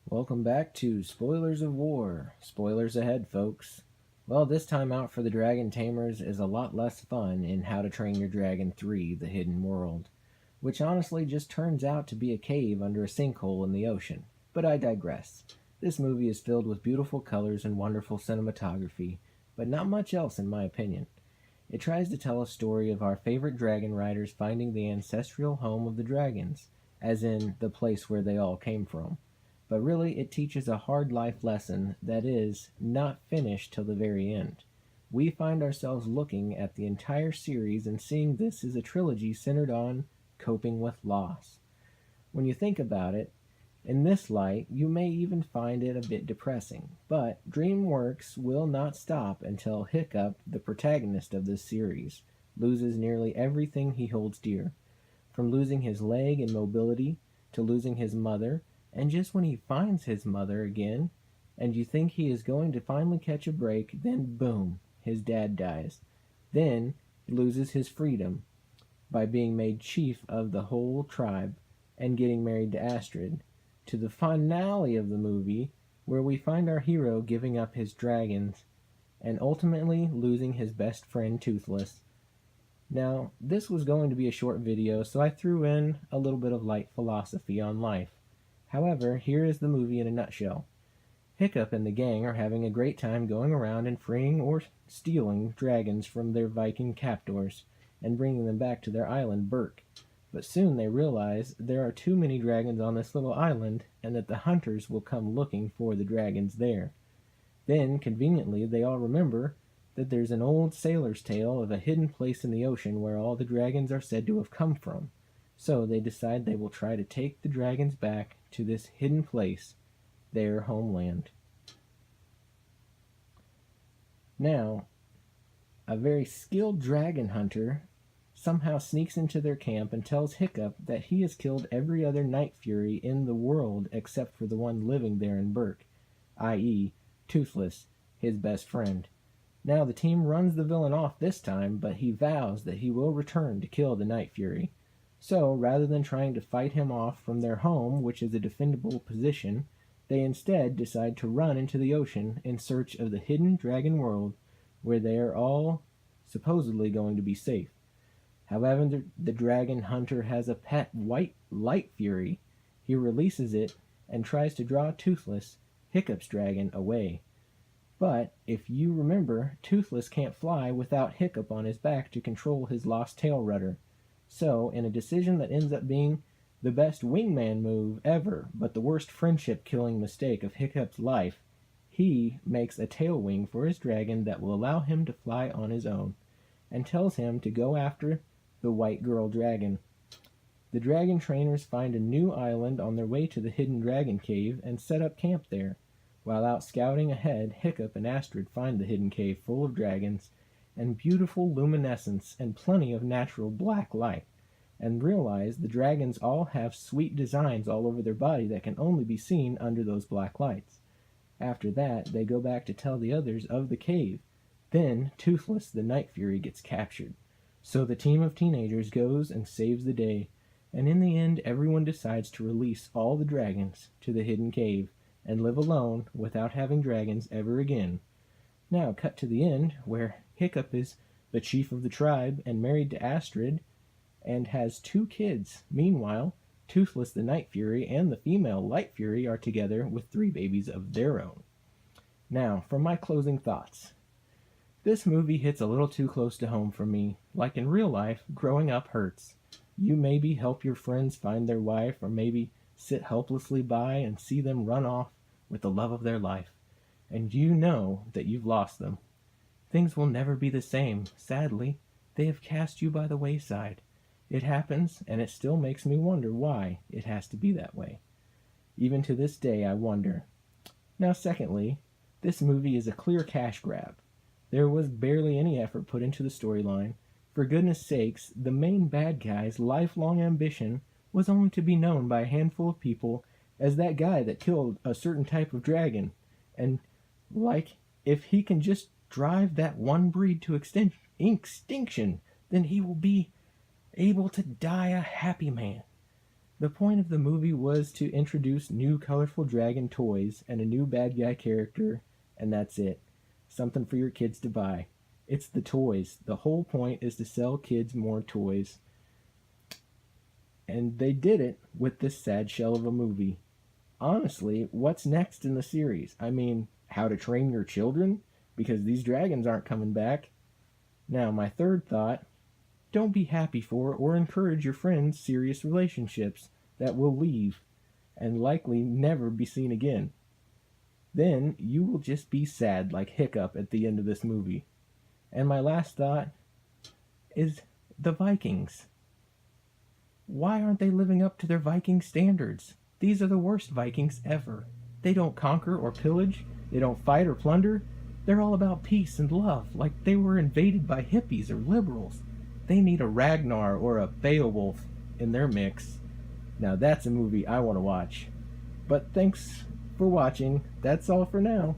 Welcome back to Spoilers of War. Spoilers ahead, folks. Well, this time out for the Dragon Tamers is a lot less fun in How to Train Your Dragon 3: The Hidden World, which honestly just turns out to be a cave under a sinkhole in the ocean. But I digress. This movie is filled with beautiful colors and wonderful cinematography, but not much else in my opinion. It tries to tell a story of our favorite dragon riders finding the ancestral home of the dragons, as in the place where they all came from. But really, it teaches a hard life lesson that is not finished till the very end. We find ourselves looking at the entire series and seeing this as a trilogy centered on coping with loss. When you think about it, in this light, you may even find it a bit depressing, but DreamWorks will not stop until Hiccup, the protagonist of this series, loses nearly everything he holds dear. From losing his leg and mobility, to losing his mother, and just when he finds his mother again, and you think he is going to finally catch a break, then boom, his dad dies. Then he loses his freedom by being made chief of the whole tribe and getting married to Astrid, to the finale of the movie where we find our hero giving up his dragons and ultimately losing his best friend Toothless. Now, this was going to be a short video, so I threw in a little bit of light philosophy on life. However, here is the movie in a nutshell. Hiccup and the gang are having a great time going around and freeing or stealing dragons from their Viking captors and bringing them back to their island, Berk. But soon they realize there are too many dragons on this little island and that the hunters will come looking for the dragons there. Then, conveniently, they all remember that there's an old sailor's tale of a hidden place in the ocean where all the dragons are said to have come from. So they decide they will try to take the dragons back to this hidden place, their homeland. Now, a very skilled dragon hunter somehow sneaks into their camp and tells Hiccup that he has killed every other night fury in the world except for the one living there in Berk, i.e., Toothless, his best friend. Now the team runs the villain off this time, but he vows that he will return to kill the Night Fury. So, rather than trying to fight him off from their home, which is a defendable position, they instead decide to run into the ocean in search of the hidden dragon world where they are all supposedly going to be safe. However, the dragon hunter has a pet white light fury. He releases it and tries to draw Toothless, Hiccup's dragon, away. But, if you remember, Toothless can't fly without Hiccup on his back to control his lost tail rudder. So, in a decision that ends up being the best wingman move ever, but the worst friendship-killing mistake of Hiccup's life, he makes a tail wing for his dragon that will allow him to fly on his own, and tells him to go after the white girl dragon. The dragon trainers find a new island on their way to the hidden dragon cave and set up camp there. While out scouting ahead, Hiccup and Astrid find the hidden cave full of dragons and beautiful luminescence and plenty of natural black light, and realize the dragons all have sweet designs all over their body that can only be seen under those black lights. After that, they go back to tell the others of the cave. Then, Toothless the Night Fury gets captured. So the team of teenagers goes and saves the day, and in the end everyone decides to release all the dragons to the hidden cave and live alone without having dragons ever again. Now, cut to the end, where Hiccup is the chief of the tribe and married to Astrid and has 2 kids. Meanwhile, Toothless the Night Fury and the female Light Fury are together with 3 babies of their own. Now, for my closing thoughts. This movie hits a little too close to home for me. Like in real life, growing up hurts. You maybe help your friends find their wife, or maybe sit helplessly by and see them run off with the love of their life, and you know that you've lost them. Things will never be the same. Sadly, they have cast you by the wayside. It happens, and it still makes me wonder why it has to be that way. Even to this day, I wonder. Now, secondly, this movie is a clear cash grab. There was barely any effort put into the storyline. For goodness sakes, the main bad guy's lifelong ambition was only to be known by a handful of people as that guy that killed a certain type of dragon. And, if he can just drive that one breed to extinction, then he will be able to die a happy man. The point of the movie was to introduce new colorful dragon toys and a new bad guy character, and that's it. Something for your kids to buy. It's the toys. The whole point is to sell kids more toys. And they did it with this sad shell of a movie. Honestly, what's next in the series? I mean, How to Train Your Children? Because these dragons aren't coming back. Now, my third thought, don't be happy for or encourage your friends' serious relationships that will leave and likely never be seen again. Then you will just be sad like Hiccup at the end of this movie. And my last thought is the Vikings. Why aren't they living up to their Viking standards? These are the worst Vikings ever. They don't conquer or pillage. They don't fight or plunder. They're all about peace and love, like they were invaded by hippies or liberals. They need a Ragnar or a Beowulf in their mix. Now that's a movie I want to watch. But thanks for watching. That's all for now.